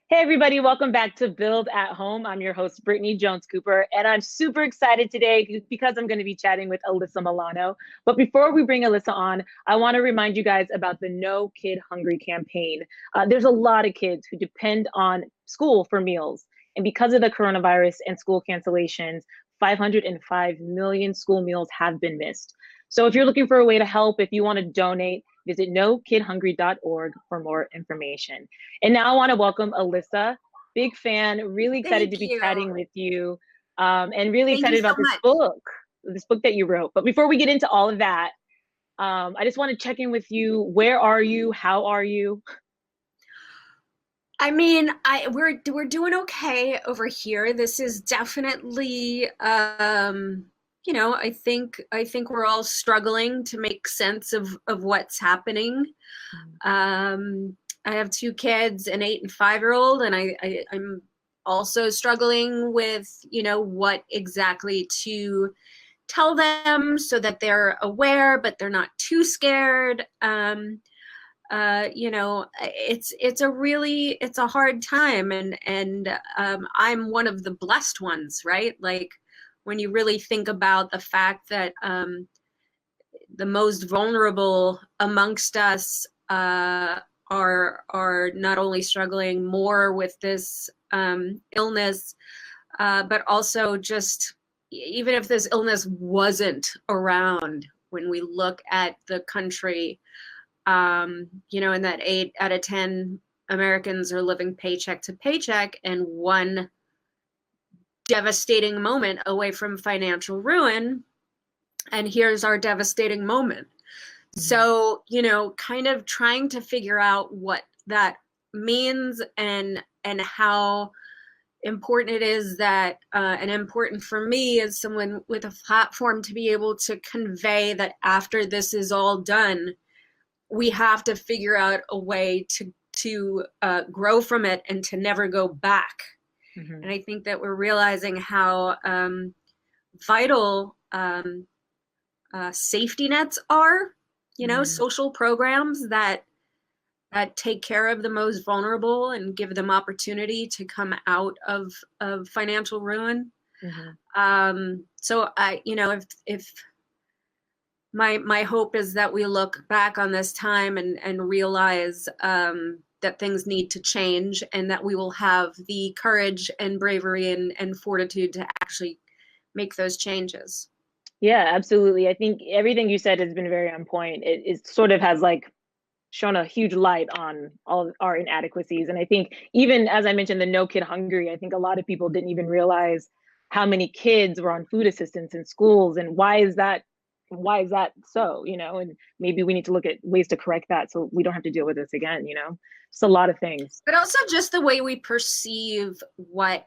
Hey everybody, welcome back to Build at Home. I'm your host, Brittany Jones Cooper, and I'm super excited today because I'm going to be chatting with Alyssa Milano. But before we bring Alyssa on, I want to remind you guys about the No Kid Hungry campaign. There's a lot of kids who depend on school for meals. And because of the coronavirus and school cancellations, 505 million school meals have been missed. So if you're looking for a way to help, if you want to donate, visit nokidhungry.org for more information. And now I want to welcome Alyssa. Big fan, really excited to Thank be you. chatting with you, and really Thank you excited so about much. this book that you wrote. But before we get into all of that, I just want to check in with you. Where are you? How are you? I mean, we're doing okay over here. This is definitely I think we're all struggling to make sense of what's happening. I have two kids, an 8 and 5-year-old, and I'm also struggling with, what exactly to tell them so that they're aware, but they're not too scared. It's a hard time, and I'm one of the blessed ones, right? Like when you really think about the fact that the most vulnerable amongst us are not only struggling more with this illness, but also just even if this illness wasn't around, when we look at the country, and that 8 out of 10 Americans are living paycheck to paycheck, and one devastating moment away from financial ruin. And here's our devastating moment. So, kind of trying to figure out what that means and how important it is that, and important for me as someone with a platform to be able to convey that after this is all done, we have to figure out a way to grow from it and to never go back. Mm-hmm. And I think that we're realizing how vital safety nets are, social programs that take care of the most vulnerable and give them opportunity to come out of financial ruin. Mm-hmm. So if my hope is that we look back on this time and realize that things need to change, and that we will have the courage and bravery and fortitude to actually make those changes. Yeah, absolutely. I think everything you said has been very on point. It sort of has shown a huge light on all of our inadequacies. And I think even as I mentioned, the No Kid Hungry, I think a lot of people didn't even realize how many kids were on food assistance in schools, and why is that so, and maybe we need to look at ways to correct that so we don't have to deal with this again. It's a lot of things. But also just the way we perceive what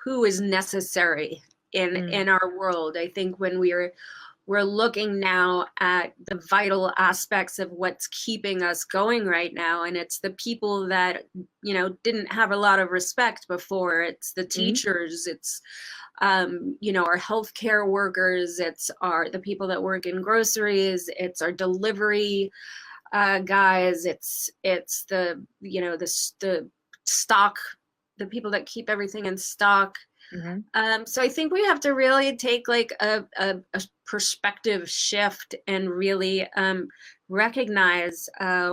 who is necessary in our world. I think when we're looking now at the vital aspects of what's keeping us going right now, and it's the people that didn't have a lot of respect before. It's the teachers, it's our healthcare workers, it's the people that work in groceries, it's our delivery guys, it's the the stock, the people that keep everything in stock. So I think we have to really take a perspective shift and really recognize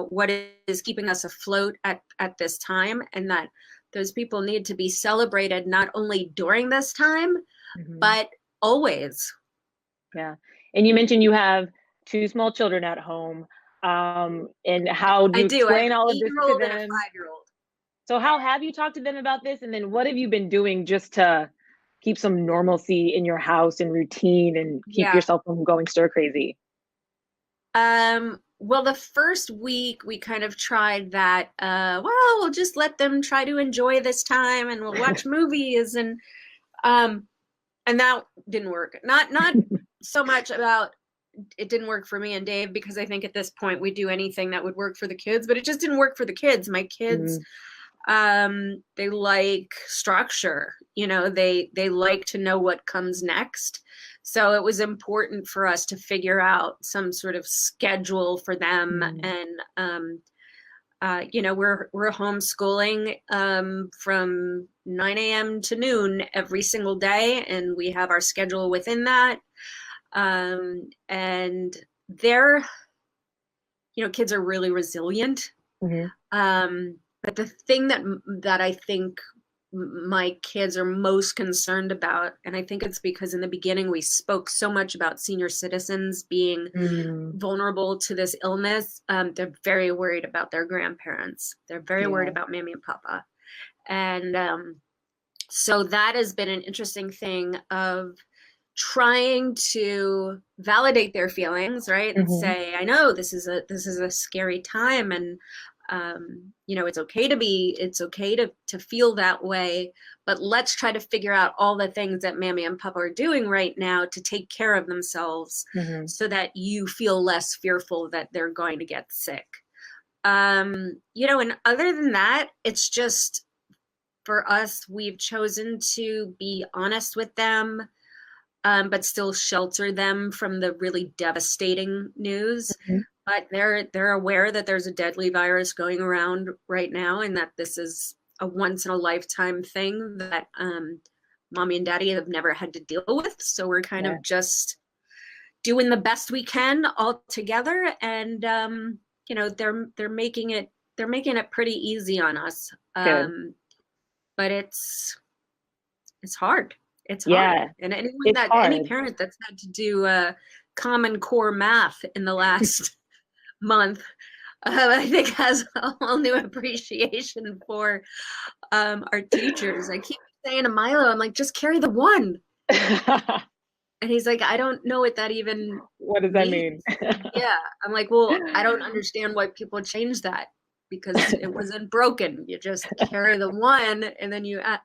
what is keeping us afloat at this time, and that those people need to be celebrated not only during this time, but always. Yeah. And you mentioned you have 2 small children at home. And how do you explain all of this to them? And a 5-year-old. So how have you talked to them about this? And then what have you been doing just to keep some normalcy in your house and routine and keep yourself from going stir crazy? Well, the first week we kind of tried that, we'll just let them try to enjoy this time, and we'll watch movies, and that didn't work. Not so much about it didn't work for me and Dave, because I think at this point we'd do anything that would work for the kids, but it just didn't work for the kids. My kids, they like structure, they like to know what comes next. So it was important for us to figure out some sort of schedule for them. And we're homeschooling from 9 a.m. to noon every single day, and we have our schedule within that. And they're, kids are really resilient. But the thing that I think my kids are most concerned about, and I think it's because in the beginning we spoke so much about senior citizens being vulnerable to this illness. They're very worried about their grandparents. They're very worried about Mammy and Papa. And so that has been an interesting thing of trying to validate their feelings, right? And say, I know this is a scary time, and it's okay to feel that way, but let's try to figure out all the things that Mammy and Papa are doing right now to take care of themselves so that you feel less fearful that they're going to get sick. And other than that, it's just, for us, we've chosen to be honest with them, but still shelter them from the really devastating news. But they're aware that there's a deadly virus going around right now, and that this is a once in a lifetime thing that mommy and daddy have never had to deal with. So we're kind of just doing the best we can all together, and they're making it pretty easy on us. But it's hard. It's hard. And any parent that's had to do Common Core math in the last month, I think has a whole new appreciation for our teachers. I keep saying to Milo, I'm like, just carry the one. And he's like, I don't know what that even what does that mean? Yeah. I'm like, well, I don't understand why people change that, because it wasn't broken. You just carry the one and then you add.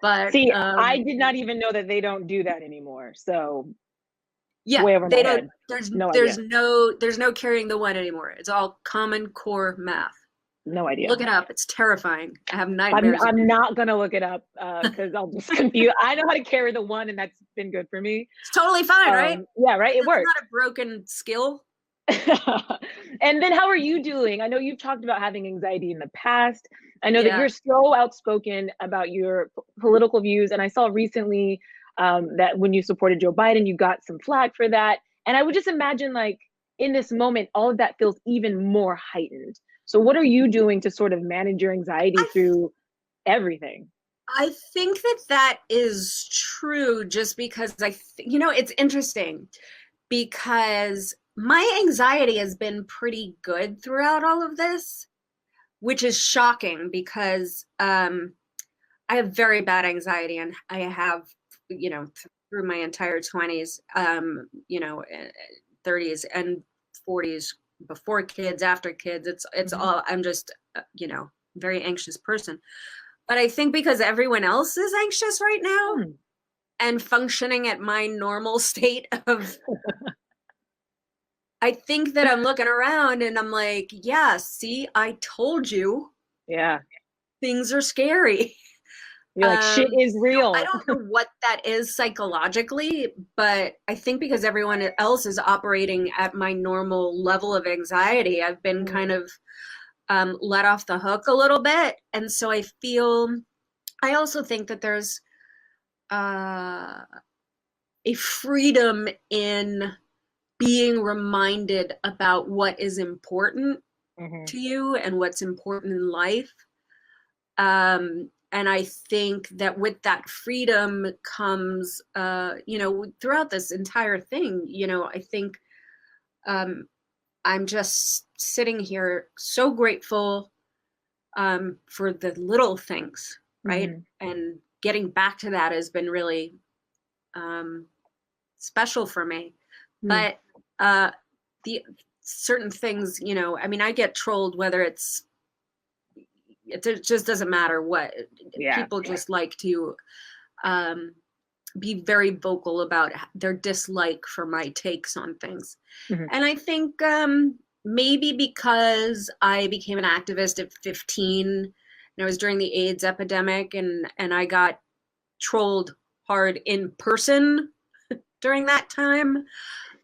But see, I did not even know that they don't do that anymore. So yeah, they don't. There's no carrying the one anymore. It's all Common Core math. No idea. Look it up. It's terrifying. I have nightmares. I'm not gonna look it up because I'll just confuse. I know how to carry the one, and that's been good for me. It's totally fine, right? Yeah, right. It works. It's not a broken skill. And then how are you doing? I know you've talked about having anxiety in the past. I know that you're so outspoken about your political views, and I saw recently that when you supported Joe Biden, you got some flack for that. And I would just imagine, like, in this moment, all of that feels even more heightened. So what are you doing to sort of manage your anxiety through everything? I think that is true, just because it's interesting, because my anxiety has been pretty good throughout all of this, which is shocking because I have very bad anxiety, and I have, through my entire 20s, 30s and 40s, before kids, after kids. It's all, I'm just, very anxious person. But I think because everyone else is anxious right now and functioning at my normal state of, I think that I'm looking around and I'm like, yeah, see, I told you. Yeah. Things are scary. You're like, shit is real. I don't know what that is psychologically, but I think because everyone else is operating at my normal level of anxiety, I've been kind of let off the hook a little bit. And so I also think that there's a freedom in being reminded about what is important to you and what's important in life. And I think that with that freedom comes, throughout this entire thing, I think I'm just sitting here so grateful for the little things, right? And getting back to that has been really special for me. But the certain things, I get trolled, whether it just doesn't matter what. People just like to be very vocal about their dislike for my takes on things. And I think maybe because I became an activist at 15, and it was during the AIDS epidemic, and I got trolled hard in person during that time,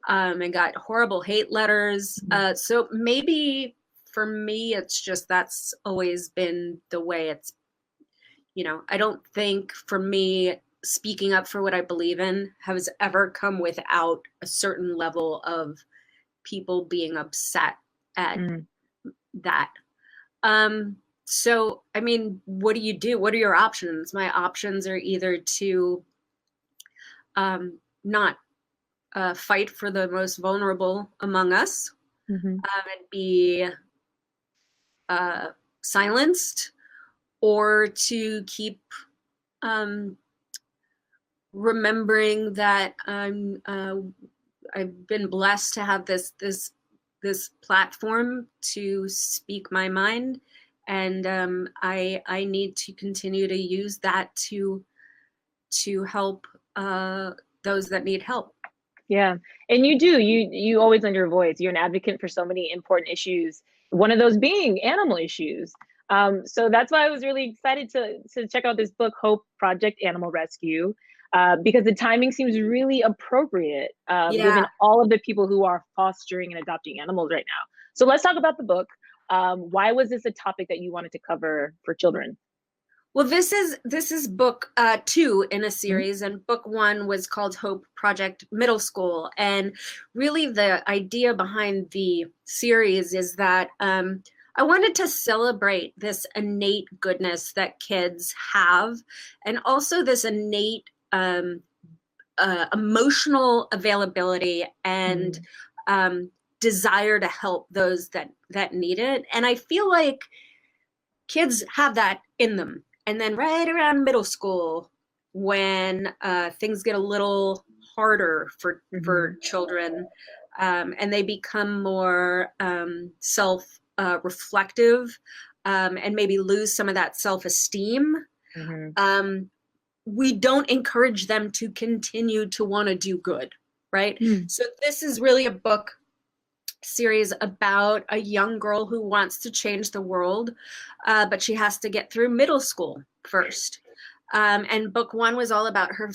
and got horrible hate letters. So maybe for me, it's just, that's always been the way it's, I don't think for me, speaking up for what I believe in has ever come without a certain level of people being upset at that. So, I mean, what do you do? What are your options? My options are either to not fight for the most vulnerable among us, and be silenced, or to keep remembering that I've been blessed to have this platform to speak my mind, and I need to continue to use that to help those that need help. Yeah, and you always lend your voice. You're an advocate for so many important issues. One of those being animal issues. So that's why I was really excited to check out this book, Hope Project Animal Rescue, because the timing seems really appropriate, given all of the people who are fostering and adopting animals right now. So let's talk about the book. Why was this a topic that you wanted to cover for children? Well, this is book 2 in a series, and book 1 was called Hope Project Middle School. And really the idea behind the series is that I wanted to celebrate this innate goodness that kids have, and also this innate emotional availability and desire to help those that need it. And I feel like kids have that in them. And then right around middle school, when things get a little harder for children, and they become more self-reflective, and maybe lose some of that self-esteem, we don't encourage them to continue to want to do good, right? So this is really a book series about a young girl who wants to change the world, but she has to get through middle school first. And book 1 was all about her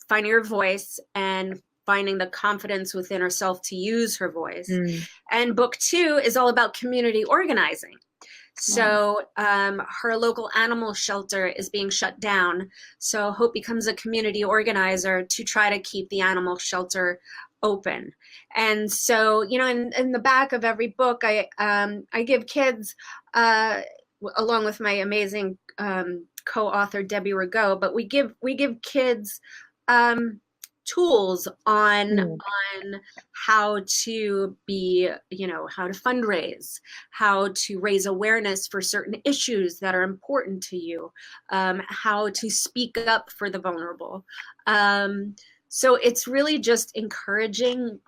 finding her voice and finding the confidence within herself to use her voice. And book 2 is all about community organizing. So her local animal shelter is being shut down. So Hope becomes a community organizer to try to keep the animal shelter open. And so, in the back of every book, I give kids, along with my amazing co-author Debbie Rigaud, but we give kids tools on how to be, how to fundraise, how to raise awareness for certain issues that are important to you, how to speak up for the vulnerable. So it's really just encouraging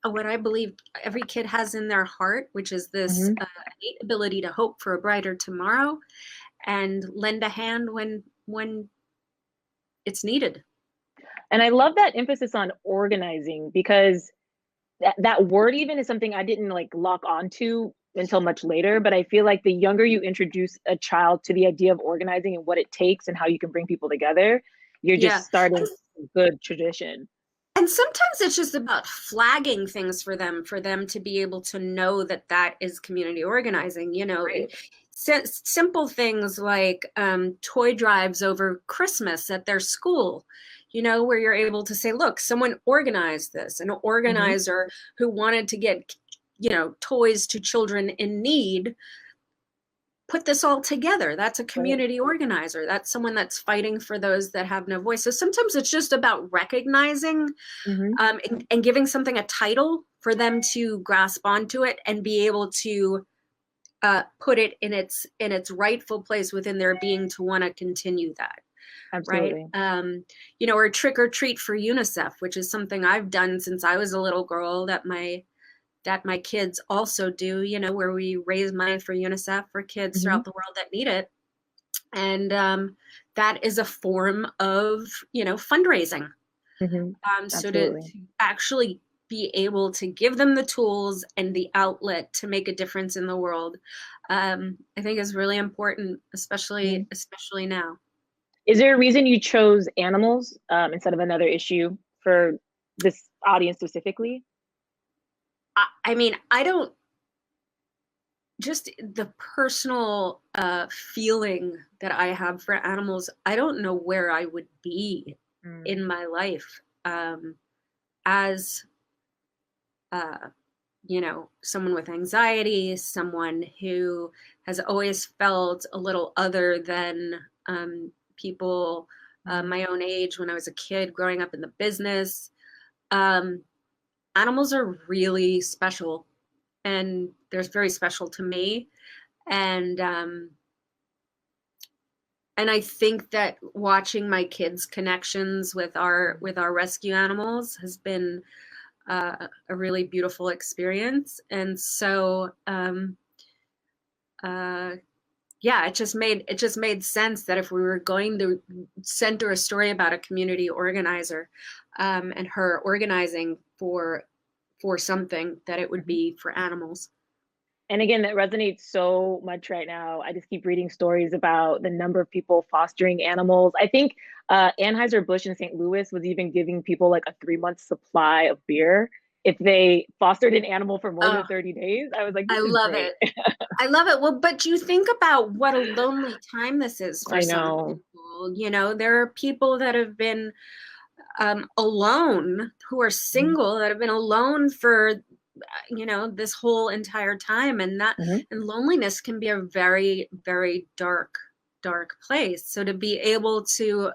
what I believe every kid has in their heart, which is this innate ability to hope for a brighter tomorrow and lend a hand when it's needed. And I love that emphasis on organizing, because that word even is something I didn't lock onto until much later. But I feel like the younger you introduce a child to the idea of organizing and what it takes and how you can bring people together, you're just starting a good tradition. And sometimes it's just about flagging things for them to be able to know that is community organizing, Right. Simple things like toy drives over Christmas at their school, where you're able to say, look, someone organized this, an organizer who wanted to get, toys to children in need, put this all together. That's a community organizer. That's someone that's fighting for those that have no voice. So sometimes it's just about recognizing and giving something a title for them to grasp onto it and be able to put it in its rightful place within their being to want to continue that. Absolutely. Right. Or trick or treat for UNICEF, which is something I've done since I was a little girl that my kids also do, where we raise money for UNICEF for kids throughout the world that need it. And that is a form of, fundraising. So to actually be able to give them the tools and the outlet to make a difference in the world, I think is really important, especially now. Is there a reason you chose animals instead of another issue for this audience specifically? I mean, I don't just the personal feeling that I have for animals, I don't know where I would be in my life as you know, someone with anxiety, someone who has always felt a little other than people my own age when I was a kid growing up in the business. Animals are really special, and they're very special to me. And I think that watching my kids' connections with our rescue animals has been a really beautiful experience. And so yeah, it just made sense that if we were going to center a story about a community organizer and her organizing for something, that it would be for animals. And again, that resonates so much right now. I just keep reading stories about the number of people fostering animals. I think Anheuser-Busch in St. Louis was even giving people like a 3-month supply of beer if they fostered an animal for more than 30 days. I was like, this I is love great. it. I love it. Well, but you think about what a lonely time this is for I some know. people. You know, there are people that have been alone, who are single, that have been alone for you know, this whole entire time, and that and loneliness can be a very, very dark place. So to be able to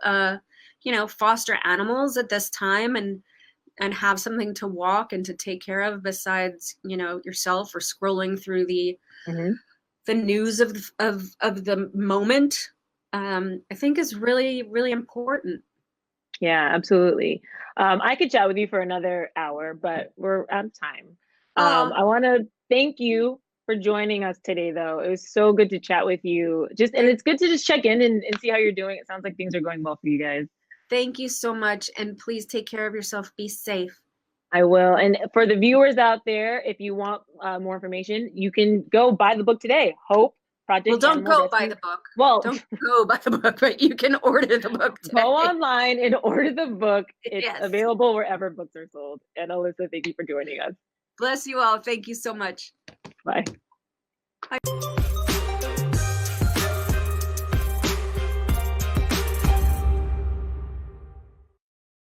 you know, foster animals at this time and have something to walk and to take care of besides, you know, yourself, or scrolling through the news of the moment, I think is really, really important. Yeah, absolutely. I could chat with you for another hour, but we're out of time. Oh, I want to thank you for joining us today, though. It was so good to chat with you. And it's good to just check in and see how you're doing. It sounds like things are going well for you guys. thank you so much, and please take care of yourself. Be safe. I will. And for the viewers out there, if you want more information, you can go buy the book today. Hope Well, Project don't Animal go buy Rescue. the book. Well, Don't go buy the book, but you can order the book today. go online and order the book. It's Yes. available wherever books are sold. And Alyssa, thank you for joining us. Bless you all. Thank you so much. Bye. Bye.